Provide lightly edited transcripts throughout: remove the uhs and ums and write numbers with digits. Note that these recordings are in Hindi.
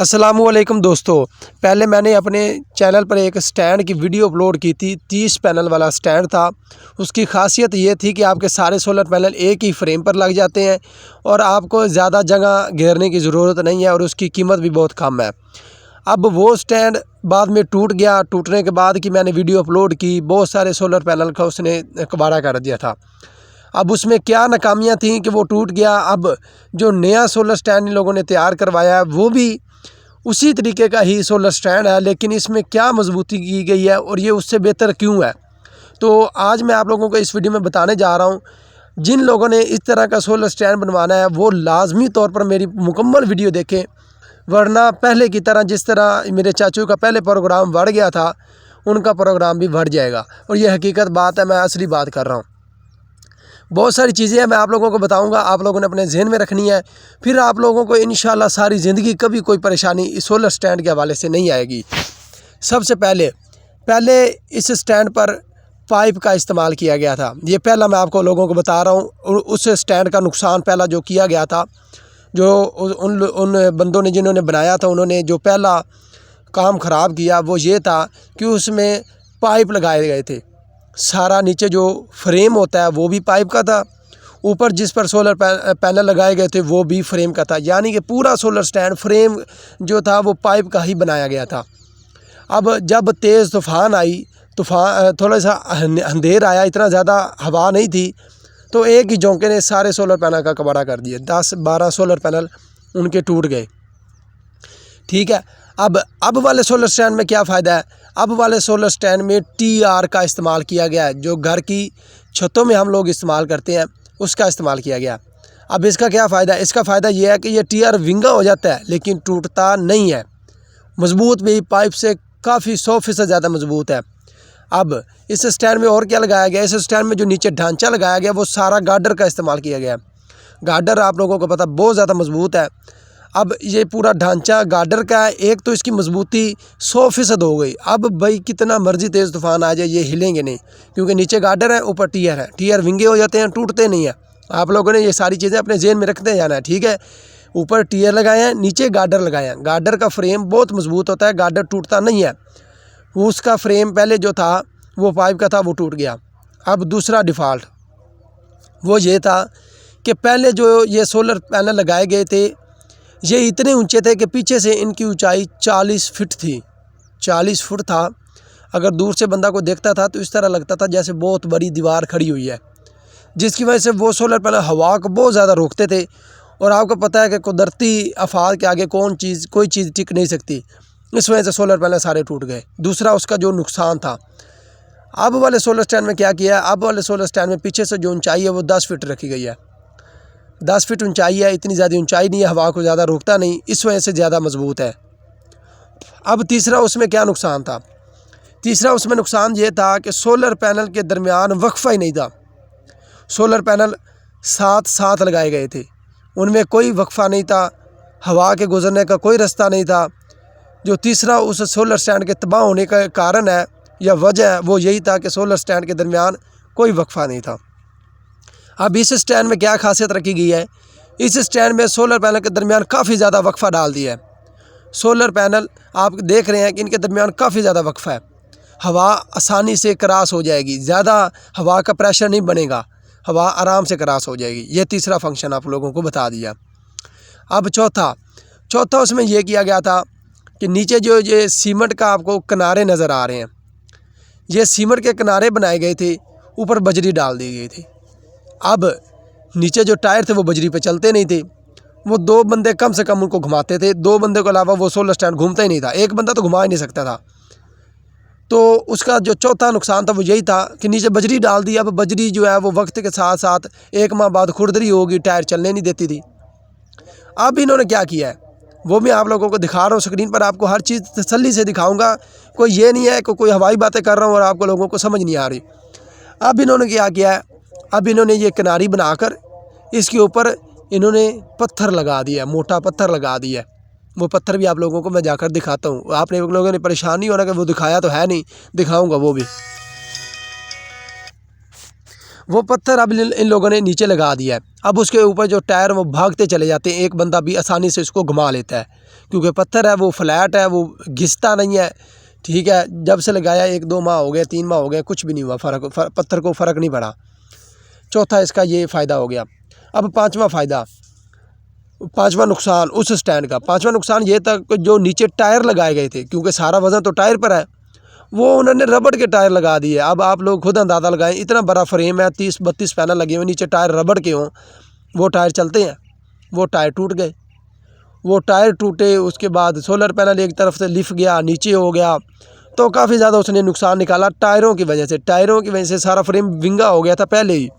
अस्सलामुअलैकुम दोस्तों, पहले मैंने अपने चैनल पर एक स्टैंड की वीडियो अपलोड की थी। 30 पैनल वाला स्टैंड था। उसकी खासियत ये थी कि आपके सारे सोलर पैनल एक ही फ्रेम पर लग जाते हैं और आपको ज़्यादा जगह घेरने की ज़रूरत नहीं है और उसकी कीमत भी बहुत कम है। अब वो स्टैंड बाद में टूट गया। टूटने के बाद कि मैंने वीडियो अपलोड की, बहुत सारे सोलर पैनल का उसने कबाड़ा कर दिया था। अब उसमें क्या नाकामियाँ थीं कि वो टूट गया। अब जो नया सोलर स्टैंड इन लोगों ने तैयार करवाया है वो भी उसी तरीके का ही सोलर स्टैंड है, लेकिन इसमें क्या मजबूती की गई है और ये उससे बेहतर क्यों है, तो आज मैं आप लोगों को इस वीडियो में बताने जा रहा हूँ। जिन लोगों ने इस तरह का सोलर स्टैंड बनवाना है वो लाजमी तौर पर मेरी मुकम्मल वीडियो देखें, वरना पहले की तरह जिस तरह मेरे चाचू का पहले प्रोग्राम बढ़ गया था उनका प्रोग्राम भी बढ़ जाएगा। और ये हकीकत बात है, मैं असली बात कर रहा हूँ। बहुत सारी चीज़ें हैं मैं आप लोगों को बताऊंगा, आप लोगों ने अपने जहन में रखनी है। फिर आप लोगों को इंशाल्लाह सारी ज़िंदगी कभी कोई परेशानी इस सोलर स्टैंड के हवाले से नहीं आएगी। सबसे पहले इस स्टैंड पर पाइप का इस्तेमाल किया गया था। ये पहला मैं आपको लोगों को बता रहा हूँ। उस स्टैंड का नुकसान पहला जो किया गया था, जो उन बंदों ने जिन्होंने बनाया था, उन्होंने जो पहला काम ख़राब किया वो ये था कि उसमें पाइप लगाए गए थे। सारा नीचे जो फ्रेम होता है वो भी पाइप का था, ऊपर जिस पर सोलर पैनल लगाए गए थे वो भी फ्रेम का था। यानी कि पूरा सोलर स्टैंड फ्रेम जो था वो पाइप का ही बनाया गया था। अब जब तेज़ तूफ़ान थोड़ा सा अंधेर आया, इतना ज़्यादा हवा नहीं थी, तो एक ही झोंके ने सारे सोलर पैनल का कबाड़ा कर दिया। 10-12 सोलर पैनल उनके टूट गए। ठीक है। अब वाले सोलर स्टैंड में क्या फ़ायदा है? अब वाले सोलर स्टैंड में TR का इस्तेमाल किया गया है, जो घर की छतों में हम लोग इस्तेमाल करते हैं उसका इस्तेमाल किया गया। अब इसका क्या फ़ायदा है? इसका फ़ायदा ये है कि ये TR विंगा हो जाता है लेकिन टूटता नहीं है। मज़बूत भी पाइप से काफ़ी 100% ज़्यादा मज़बूत है। अब इस स्टैंड में और क्या लगाया गया? इस स्टैंड में जो नीचे ढांचा लगाया गया वो सारा गार्डर का इस्तेमाल किया गया। गार्डर आप लोगों को पता बहुत ज़्यादा मज़बूत है। अब ये पूरा ढांचा गार्डर का है। एक तो इसकी मजबूती 100% हो गई। अब भाई कितना मर्जी तेज़ तूफ़ान आ जाए ये हिलेंगे नहीं, क्योंकि नीचे गार्डर है, ऊपर TR है। TR विंगे हो जाते हैं, टूटते नहीं है। आप लोगों ने ये सारी चीज़ें अपने जेहन में रखते जाना है। ठीक है। ऊपर TR लगाए हैं, नीचे गार्डर लगाए हैं। गार्डर का फ्रेम बहुत मजबूत होता है, गार्डर टूटता नहीं है। उसका फ्रेम पहले जो था वो पाइप का था, वो टूट गया। अब दूसरा डिफ़ॉल्ट वो ये था कि पहले जो ये सोलर पैनल लगाए गए थे ये इतने ऊंचे थे कि पीछे से इनकी ऊंचाई 40 फीट थी। 40 फुट था। अगर दूर से बंदा को देखता था तो इस तरह लगता था जैसे बहुत बड़ी दीवार खड़ी हुई है, जिसकी वजह से वो सोलर पैनल हवा को बहुत ज़्यादा रोकते थे। और आपको पता है कि कुदरती आफात के आगे कोई चीज़ टिक नहीं सकती। इस वजह से सोलर पैनल सारे टूट गए। दूसरा उसका जो नुकसान था, अब वाले सोलर स्टैंड में क्या किया है? अब वाले सोलर स्टैंड में पीछे से जो ऊंचाई है वो 10 फीट रखी गई है। 10 फीट ऊंचाई है, इतनी ज़्यादा ऊंचाई नहीं है, हवा को ज़्यादा रोकता नहीं, इस वजह से ज़्यादा मजबूत है। अब तीसरा उसमें क्या नुकसान था? तीसरा उसमें नुकसान ये था कि सोलर पैनल के दरमियान वक्फा ही नहीं था। सोलर पैनल साथ साथ लगाए गए थे, उनमें कोई वक्फा नहीं था, हवा के गुजरने का कोई रास्ता नहीं था। जो तीसरा उस सोलर स्टैंड के तबाह होने का कारण है या वजह है वो यही था कि सोलर स्टैंड के दरमियान कोई वक्फा नहीं था। अब इस स्टैंड में क्या खासियत रखी गई है? इस स्टैंड में सोलर पैनल के दरमियान काफ़ी ज़्यादा वक्फा डाल दिया है। सोलर पैनल आप देख रहे हैं कि इनके दरमियान काफ़ी ज़्यादा वक्फा है। हवा आसानी से क्रॉस हो जाएगी, ज़्यादा हवा का प्रेशर नहीं बनेगा, हवा आराम से क्रॉस हो जाएगी। ये तीसरा फंक्शन आप लोगों को बता दिया। अब चौथा उसमें यह किया गया था कि नीचे जो ये सीमेंट का आपको किनारे नज़र आ रहे हैं, ये सीमेंट के किनारे बनाए गए थे, ऊपर बजरी डाल दी गई थी। अब नीचे जो टायर थे वो बजरी पे चलते नहीं थे, वो 2 बंदे कम से कम उनको घुमाते थे। 2 बंदे के अलावा वो सोलर स्टैंड घूमता ही नहीं था, एक बंदा तो घुमा ही नहीं सकता था। तो उसका जो चौथा नुकसान था वो यही था कि नीचे बजरी डाल दी। अब बजरी जो है वो वक्त के साथ साथ 1 माह बाद खुरदरी होगी, टायर चलने नहीं देती थी। अब इन्होंने क्या किया है वो मैं आप लोगों को दिखा रहा हूँ स्क्रीन पर, आपको हर चीज़ तसल्ली से दिखाऊँगा। कोई ये नहीं है कि कोई हवाई बातें कर रहा हूँ और आपको लोगों को समझ नहीं आ रही। अब इन्होंने क्या किया है? अब इन्होंने ये किनारी बनाकर इसके ऊपर इन्होंने पत्थर लगा दिया, मोटा पत्थर लगा दिया। वो पत्थर भी आप लोगों को मैं जाकर दिखाता हूँ। आपने लोगों ने परेशान नहीं होना कि वो दिखाया तो है नहीं, दिखाऊंगा वो भी। वो पत्थर अब इन लोगों ने नीचे लगा दिया है। अब उसके ऊपर जो टायर वो भागते चले जाते हैं, एक बंदा भी आसानी से इसको घुमा लेता है क्योंकि पत्थर है वो फ्लैट है, वो घिसता नहीं है। ठीक है, जब से लगाया 1-2 माह हो गए, 3 माह हो गए, कुछ भी नहीं हुआ, पत्थर को फ़र्क नहीं पड़ा। चौथा इसका ये फ़ायदा हो गया। अब पाँचवा नुकसान उस स्टैंड का। पाँचवा नुकसान ये था कि जो नीचे टायर लगाए गए थे, क्योंकि सारा वज़न तो टायर पर है, वो उन्होंने रबड़ के टायर लगा दिए। अब आप लोग खुद अंदाज़ा लगाएं, इतना बड़ा फ्रेम है, 30-32 पैनल लगे हुए, नीचे टायर रबड़ के हों, वो टायर चलते हैं? वो टायर टूट गए। वो टायर टूटे, उसके बाद सोलर पैनल एक तरफ से लिफ गया, नीचे हो गया, तो काफ़ी ज़्यादा उसने नुकसान निकाला टायरों की वजह से। टायरों की वजह से सारा फ्रेम विंगा हो गया था पहले ही।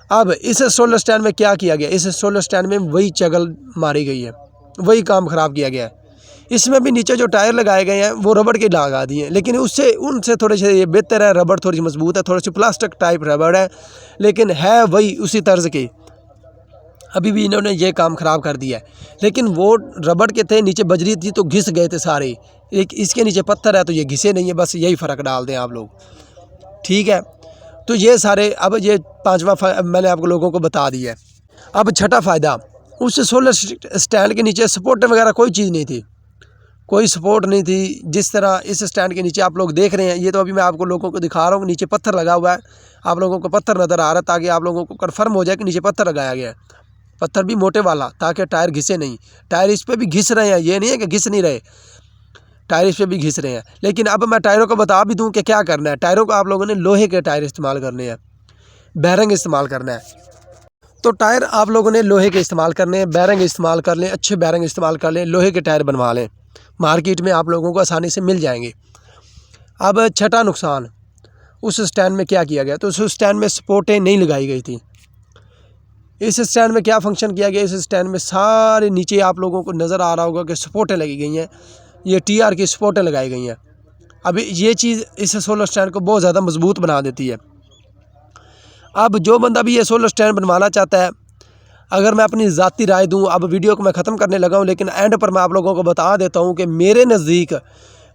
अब इस सोलर स्टैंड में क्या किया गया? इस सोलर स्टैंड में वही चगल मारी गई है, वही काम ख़राब किया गया है। इसमें भी नीचे जो टायर लगाए गए हैं वो रबड़ के लगा दिए हैं, लेकिन उनसे थोड़े से ये बेहतर है, रबड़ थोड़ी सी मजबूत है, थोड़ी सी प्लास्टिक टाइप रबड़ है, लेकिन है वही उसी तर्ज की। अभी भी इन्होंने ये काम ख़राब कर दिया है। लेकिन वो रबड़ के थे, नीचे बजरी थी तो घिस गए थे सारे। एक इसके नीचे पत्थर है तो ये घिसे नहीं है, बस यही फ़र्क डाल दें आप लोग। ठीक है, तो ये सारे, अब ये पांचवा मैंने आप लोगों को बता दिया है। अब छठा फ़ायदा, उस सोलर स्टैंड के नीचे सपोर्ट वगैरह कोई चीज़ नहीं थी, कोई सपोर्ट नहीं थी। जिस तरह इस स्टैंड के नीचे आप लोग देख रहे हैं, ये तो अभी मैं आपको लोगों को दिखा रहा हूँ, नीचे पत्थर लगा हुआ है, आप लोगों को पत्थर नज़र आ रहा है, ताकि आप लोगों को कन्फर्म हो जाए कि नीचे पत्थर लगाया गया है। पत्थर भी मोटे वाला, ताकि टायर घिसे नहीं। टायर इस पर भी घिस रहे हैं, ये नहीं है कि घिस नहीं रहे, टायर इस पर भी घिस रहे हैं। लेकिन अब मैं टायरों को बता भी दूं कि क्या करना है। टायरों को आप लोगों ने लोहे के टायर इस्तेमाल करने हैं, बैरिंग इस्तेमाल करना है। तो टायर आप लोगों ने लोहे के इस्तेमाल करने हैं, बैरिंग इस्तेमाल कर लें, अच्छे बैरिंग इस्तेमाल कर लें, लोहे के टायर बनवा लें, मार्केट में आप लोगों को आसानी से मिल जाएंगे। अब छठा नुकसान, उस स्टैंड में क्या किया गया? तो उस स्टैंड में सपोर्टें नहीं लगाई गई थी। इस स्टैंड में क्या फंक्शन किया गया? इस स्टैंड में सारे नीचे आप लोगों को नज़र आ रहा होगा कि सपोर्टें लगी गई हैं, ये TR की सपोर्टें लगाई गई हैं। अभी ये चीज़ इस सोलर स्टैंड को बहुत ज़्यादा मजबूत बना देती है। अब जो बंदा भी ये सोलर स्टैंड बनवाना चाहता है, अगर मैं अपनी ज़ाती राय दूं, अब वीडियो को मैं ख़त्म करने लगा हूं, लेकिन एंड पर मैं आप लोगों को बता देता हूं कि मेरे नज़दीक,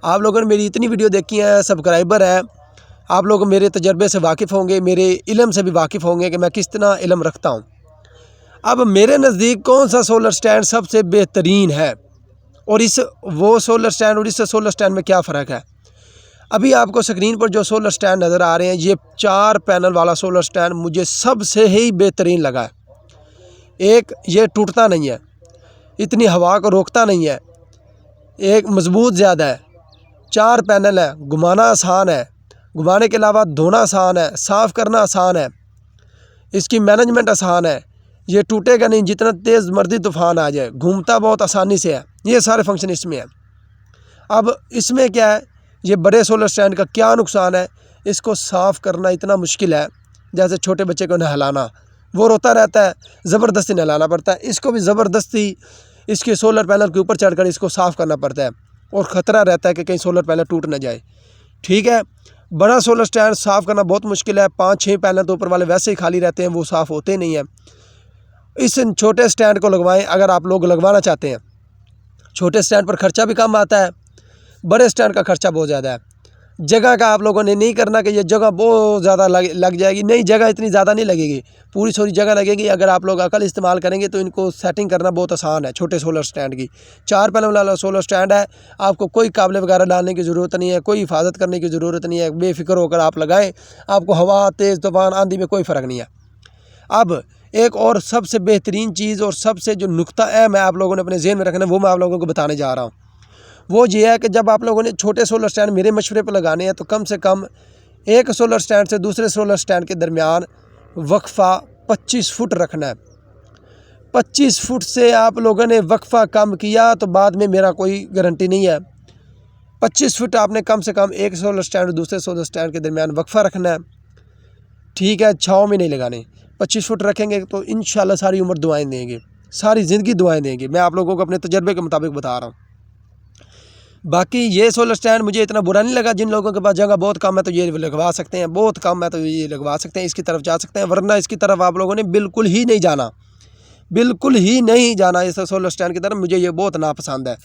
आप लोगों ने मेरी इतनी वीडियो देखी है, सब्सक्राइबर है, आप लोग मेरे तजर्बे से वाकिफ़ होंगे, मेरे इल्म से भी वाकिफ़ होंगे कि मैं किस तरह इल्म रखता हूँ। अब मेरे नज़दीक कौन सा सोलर स्टैंड सबसे बेहतरीन है, और वो सोलर स्टैंड और इस सोलर स्टैंड में क्या फ़र्क है? अभी आपको स्क्रीन पर जो सोलर स्टैंड नज़र आ रहे हैं, ये 4 पैनल वाला सोलर स्टैंड मुझे सबसे ही बेहतरीन लगा है। एक, ये टूटता नहीं है, इतनी हवा को रोकता नहीं है, एक मजबूत ज़्यादा है, 4 पैनल है, घुमाना आसान है, घुमाने के अलावा धोना आसान है, साफ़ करना आसान है, इसकी मैनेजमेंट आसान है, ये टूटेगा नहीं, जितना तेज़ मर्जी तूफ़ान आ जाए, घूमता बहुत आसानी से है। ये सारे फंक्शन इसमें है। अब इसमें क्या है, ये बड़े सोलर स्टैंड का क्या नुकसान है? इसको साफ़ करना इतना मुश्किल है, जैसे छोटे बच्चे को नहलाना, वो रोता रहता है, ज़बरदस्ती नहलाना पड़ता है। इसको भी ज़बरदस्ती इसके सोलर पैनल के ऊपर चढ़कर इसको साफ़ करना पड़ता है, और ख़तरा रहता है कि कहीं सोलर पैनल टूट ना जाए। ठीक है, बड़ा सोलर स्टैंड साफ़ करना बहुत मुश्किल है, 5-6 पैनल तो ऊपर वाले वैसे ही खाली रहते हैं, वो साफ़ होते नहीं हैं। इस छोटे स्टैंड को लगवाएं अगर आप लोग लगवाना चाहते हैं। छोटे स्टैंड पर ख़र्चा भी कम आता है, बड़े स्टैंड का ख़र्चा बहुत ज़्यादा है। जगह का आप लोगों ने नहीं करना कि ये जगह बहुत ज़्यादा लग जाएगी, नहीं, जगह इतनी ज़्यादा नहीं लगेगी, पूरी थोड़ी जगह लगेगी। अगर आप लोग अकल इस्तेमाल करेंगे तो इनको सेटिंग करना बहुत आसान है। छोटे सोलर स्टैंड की 4 पैनल वाला सोलर स्टैंड है, आपको कोई काबले वगैरह डालने की ज़रूरत नहीं है, कोई हिफाजत करने की ज़रूरत नहीं है, बेफिक्र होकर आप लगाएँ, आपको हवा, तेज़ तूफ़ान, आंधी में कोई फ़र्क नहीं है। अब एक और सबसे बेहतरीन चीज़ और सबसे जो नुक्ता अहम है आप लोगों ने अपने ज़हन में रखना है, वो मैं आप लोगों को बताने जा रहा हूँ। वो ये है कि जब आप लोगों ने छोटे सोलर स्टैंड मेरे मशवरे पर लगाने हैं, तो कम से कम एक सोलर स्टैंड से दूसरे सोलर स्टैंड के दरमियान वक्फ़ा 25 फुट रखना है। 25 फुट से आप लोगों ने वक्फ़ा कम किया तो बाद में मेरा कोई गारंटी नहीं है। 25 फुट आपने कम से कम एक सोलर स्टैंड और दूसरे सोलर स्टैंड के दरमियान वक्फ़ा रखना है। ठीक है, छाँव में नहीं लगाने। 25 फुट रखेंगे तो इंशाल्लाह सारी उम्र दुआएं देंगे, सारी ज़िंदगी दुआएं देंगे। मैं आप लोगों को अपने तजर्बे के मुताबिक बता रहा हूँ। बाकी ये सोलर स्टैंड मुझे इतना बुरा नहीं लगा। जिन लोगों के पास जगह बहुत कम है तो ये लगवा सकते हैं, बहुत कम है तो ये लगवा सकते हैं, इसकी तरफ जा सकते हैं, वरना इसकी तरफ आप लोगों ने बिल्कुल ही नहीं जाना, बिल्कुल ही नहीं जाना इस सोलर स्टैंड की तरफ। मुझे ये बहुत नापसंद है,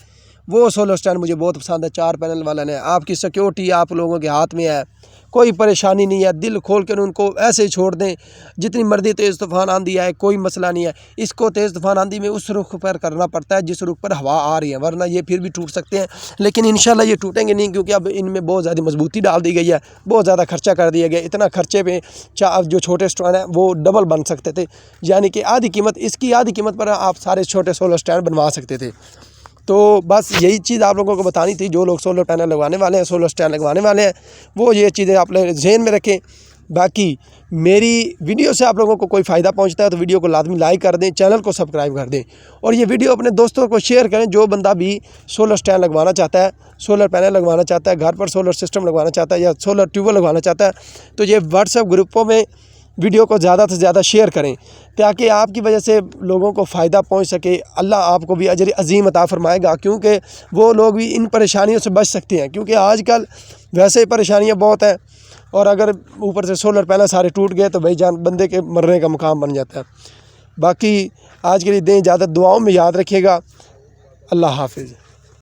वो सोलर स्टैंड मुझे बहुत पसंद है। 4 पैनल वाला है, आपकी सिक्योरिटी आप लोगों के हाथ में है, कोई परेशानी नहीं है। दिल खोल कर उनको ऐसे ही छोड़ दें, जितनी मर्जी तेज़ तूफ़ान आंधी आए कोई मसला नहीं है। इसको तेज़ तूफ़ान आंधी में उस रुख पर करना पड़ता है जिस रुख पर हवा आ रही है, वरना ये फिर भी टूट सकते हैं। लेकिन इंशाल्लाह ये टूटेंगे नहीं, क्योंकि अब इनमें बहुत ज़्यादा मजबूती डाल दी गई है, बहुत ज़्यादा खर्चा कर दिया गया। इतना खर्चे पे जो छोटे स्टैंड हैं वो डबल बन सकते थे, यानी कि आधी कीमत, इसकी आधी कीमत पर आप सारे छोटे सोलर स्टैंड बनवा सकते थे। तो बस यही चीज़ आप लोगों को बतानी थी। जो लोग सोलर पैनल लगवाने वाले हैं, सोलर स्टैंड लगवाने वाले हैं, वो ये चीज़ें आप लोग ज़हन में रखें। बाकी मेरी वीडियो से आप लोगों को कोई फ़ायदा पहुंचता है तो वीडियो को लाजमी लाइक कर दें, चैनल को सब्सक्राइब कर दें, और ये वीडियो अपने दोस्तों को शेयर करें। जो बंदा भी सोलर स्टैंड लगवाना चाहता है, सोलर पैनल लगवाना चाहता है, घर पर सोलर सिस्टम लगवाना चाहता है, या सोलर ट्यूबवेल लगवाना चाहता है, तो ये व्हाट्सएप ग्रुपों में वीडियो को ज़्यादा से ज़्यादा शेयर करें, ताकि आपकी वजह से लोगों को फ़ायदा पहुंच सके। अल्लाह आपको भी अजर अज़ीम अता फरमाएगा, क्योंकि वो लोग भी इन परेशानियों से बच सकते हैं। क्योंकि आजकल वैसे ही परेशानियां बहुत हैं, और अगर ऊपर से सोलर पैनल सारे टूट गए तो भाई जान बंदे के मरने का मुकाम बन जाता है। बाकी आज के लिए दें इजाज़त, दुआओं में याद रखिएगा। अल्लाह हाफिज़।